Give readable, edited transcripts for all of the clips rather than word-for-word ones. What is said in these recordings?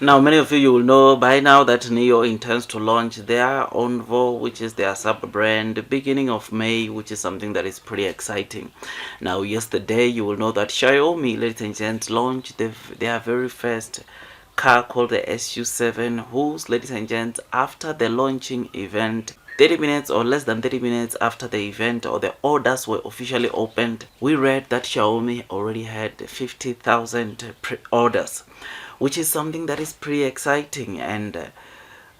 Now, many of you will know by now that Nio intends to launch their Onvo, which is their sub-brand, beginning of May, which is something that is pretty exciting. Now, yesterday, you will know that Xiaomi, ladies and gents, launched their very first car called the SU7, whose, ladies and gents, after the launching event, 30 minutes or less than 30 minutes after the event or the orders were officially opened, we read that Xiaomi already had 50,000 pre-orders, which is something that is pretty exciting. And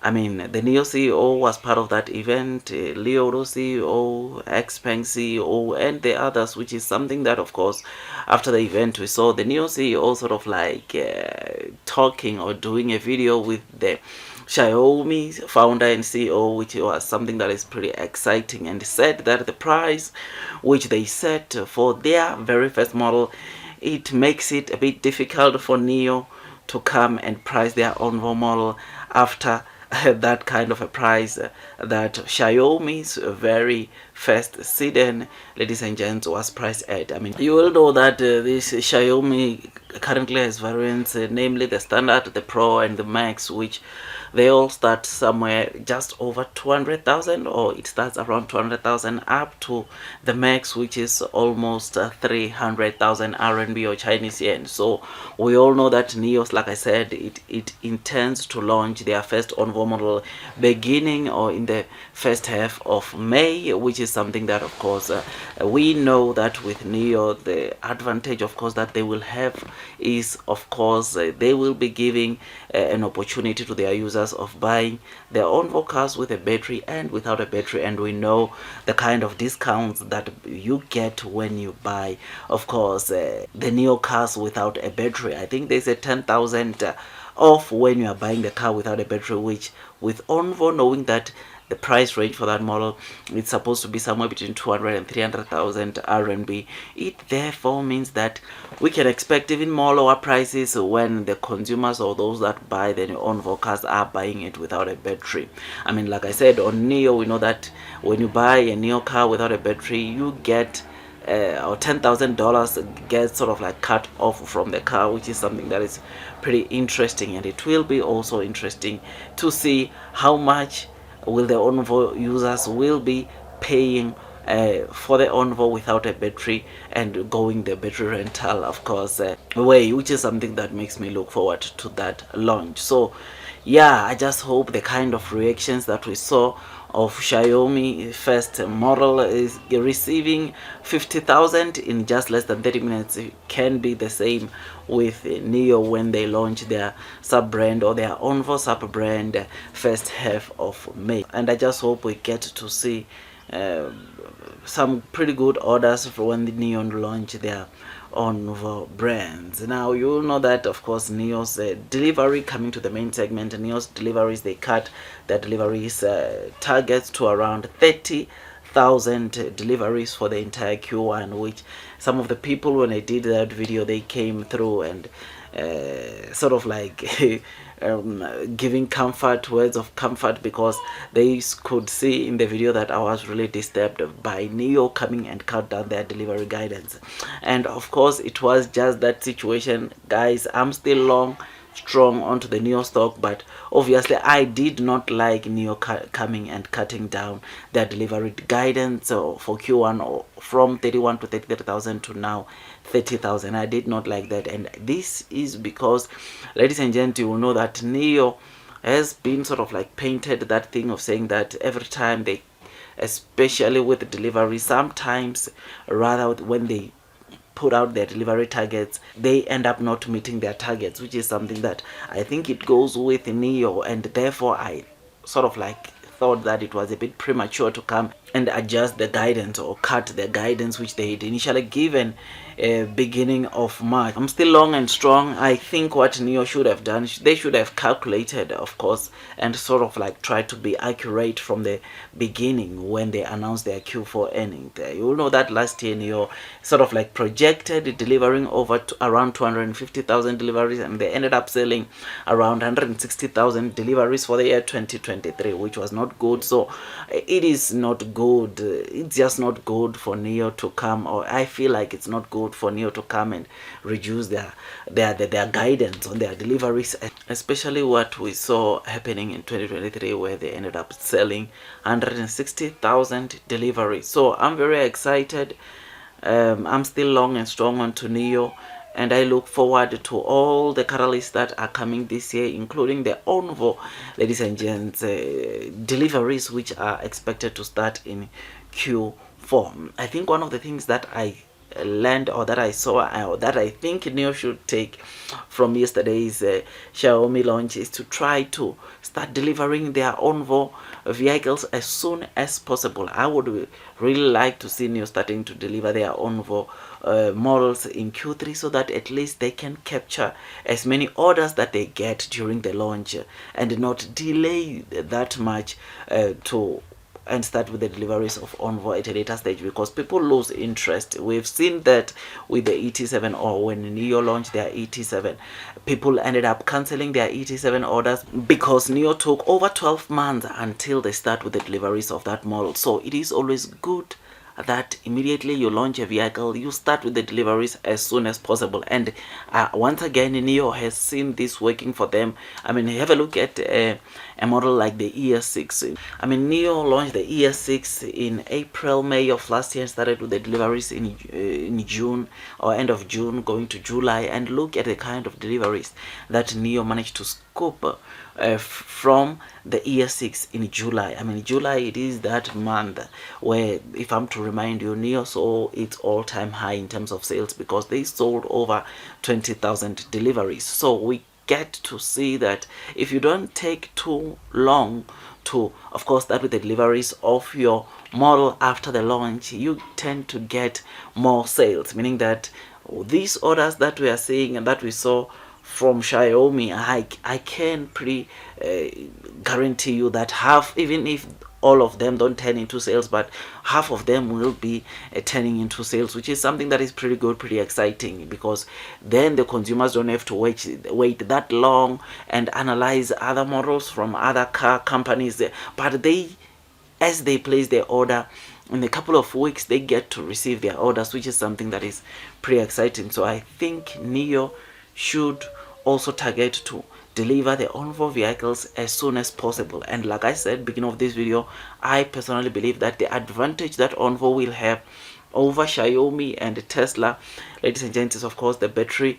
I mean, the Nio CEO was part of that event, Leo CEO, Xpeng CEO, and the others, which is something that, of course, after the event, we saw the Nio CEO sort of like talking or doing a video with the Xiaomi founder and CEO, which was something that is pretty exciting, and said that the price which they set for their very first model, it makes it a bit difficult for Nio to come and price their own model after that kind of a price that Xiaomi's very first sedan, ladies and gents, was priced at. I mean, you will know that this Xiaomi currently has variants, namely the Standard, the Pro, and the Max, which they all start somewhere just over 200,000, or it starts around 200,000 up to the Max, which is almost 300,000 RMB or Chinese yen. So we all know that Nios, like I said, it intends to launch their first Onvo model beginning or in the first half of May, which is something that, of course, we know that with Nio, the advantage, of course, that they will have is, of course, they will be giving an opportunity to their users of buying their own cars with a battery and without a battery. And we know the kind of discounts that you get when you buy, of course, the Nio cars without a battery. I think there's a 10,000 off when you are buying the car without a battery, which with Onvo, knowing that the price range for that model, it's supposed to be somewhere between 200 and 300,000 RMB. It therefore means that we can expect even more lower prices when the consumers or those that buy the Onvo cars are buying it without a battery. I mean, like I said, on Nio, we know that when you buy a Nio car without a battery, you get or $10,000 gets sort of like cut off from the car, which is something that is pretty interesting. And it will be also interesting to see how much will the Onvo users will be paying for the Onvo without a battery and going the battery rental, of course, way, which is something that makes me look forward to that launch. So yeah, I just hope the kind of reactions that we saw of Xiaomi first model is receiving 50,000 in just less than 30 minutes can be the same with Nio when they launch their sub-brand or their Onvo sub-brand first half of May. And I just hope we get to see some pretty good orders for when the Nio launch their Onvo brands. Now you know that, of course, Nio's delivery, coming to the main segment, Nio's deliveries, they cut their deliveries targets to around 30,000 deliveries for the entire Q1, which some of the people, when I did that video, they came through and sort of like giving words of comfort, because they could see in the video that I was really disturbed by Nio coming and cut down their delivery guidance. And of course, it was just that situation, guys. I'm still strong onto the Nio stock, but obviously I did not like Nio coming and cutting down their delivery guidance for Q1 from 31 to 33,000 to now 30,000. I did not like that, and this is because, ladies and gents, you will know that Nio has been sort of like painted that thing of saying that every time they, especially with the delivery, sometimes rather when they put out their delivery targets, they end up not meeting their targets, which is something that I think it goes with Nio, and therefore I sort of like thought that it was a bit premature to come and adjust the guidance or cut the guidance which they had initially given beginning of March. I'm still long and strong. I think what Nio should have done, they should have calculated, of course, and sort of like try to be accurate from the beginning when they announced their Q4 earnings. You will know that last year Nio sort of like projected delivering over around 250,000 deliveries, and they ended up selling around 160,000 deliveries for the year 2023, which was not good. So it is not good. It's just not good for Nio to come, or I feel like it's not good good for Nio to come and reduce their guidance on their deliveries, especially what we saw happening in 2023, where they ended up selling 160,000 deliveries. So I'm very excited. I'm still long and strong onto Nio, and I look forward to all the catalysts that are coming this year, including the Onvo, ladies and gents, deliveries which are expected to start in Q4. I think one of the things that I learned, or that I saw, or that I think Nio should take from yesterday's Xiaomi launch, is to try to start delivering their Onvo vehicles as soon as possible. I would really like to see Nio starting to deliver their Onvo models in Q3, so that at least they can capture as many orders that they get during the launch and not delay that much and start with the deliveries of Onvo at a later stage, because people lose interest. We've seen that with the ET7, or when Nio launched their ET7, people ended up cancelling their ET7 orders because Nio took over 12 months until they start with the deliveries of that model. So it is always good that immediately you launch a vehicle, you start with the deliveries as soon as possible. And once again, Nio has seen this working for them. I mean, have a look at a model like the ES6. I mean, Nio launched the ES6 in April, May of last year, and started with the deliveries in June, or end of June going to July. And look at the kind of deliveries that Nio managed to scoop from the ES6 in July. I mean, July, it is that month where, if I'm to remind you, Nio saw its all-time high in terms of sales, because they sold over 20,000 deliveries. So we get to see that if you don't take too long to, of course, start with the deliveries of your model after the launch, you tend to get more sales, meaning that these orders that we are seeing and that we saw from Xiaomi, I can pretty guarantee you that half, even if all of them don't turn into sales, but half of them will be turning into sales, which is something that is pretty good, pretty exciting, because then the consumers don't have to wait that long and analyze other models from other car companies, but as they place their order, in a couple of weeks they get to receive their orders, which is something that is pretty exciting. So I think Nio should also target to deliver the Onvo vehicles as soon as possible. And like I said beginning of this video, I personally believe that the advantage that Onvo will have over Xiaomi and Tesla, ladies and gents, is of course the battery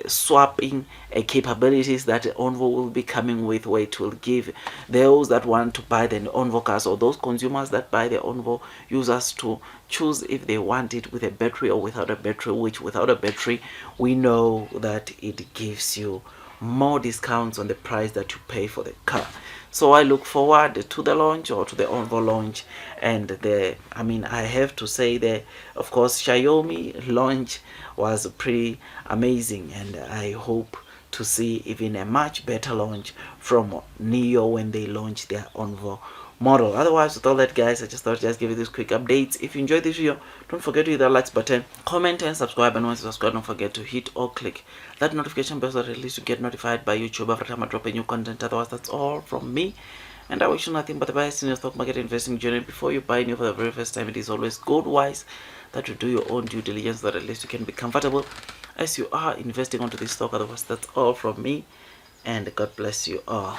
swapping capabilities that Onvo will be coming with, where it will give those that want to buy the Onvo cars, or those consumers that buy the Onvo users, to choose if they want it with a battery or without a battery, which without a battery we know that it gives you more discounts on the price that you pay for the car. So I look forward to the launch, or to the Onvo launch. And I have to say that, of course, Xiaomi launch was pretty amazing, and I hope to see even a much better launch from Nio when they launch their Onvo model. Otherwise, with all that, guys, I just thought I'd just give you this quick updates. If you enjoyed this video, don't forget to hit that like button, comment and subscribe, and once you subscribe, don't forget to hit or click that notification bell so that at least you get notified by YouTube every time I drop a new content. Otherwise, that's all from me, and I wish you nothing but the best in your stock market investing journey. Before you buy new for the very first time, it is always good wise that you do your own due diligence, so that at least you can be comfortable as you are investing onto this stock. Otherwise, that's all from me, and God bless you all.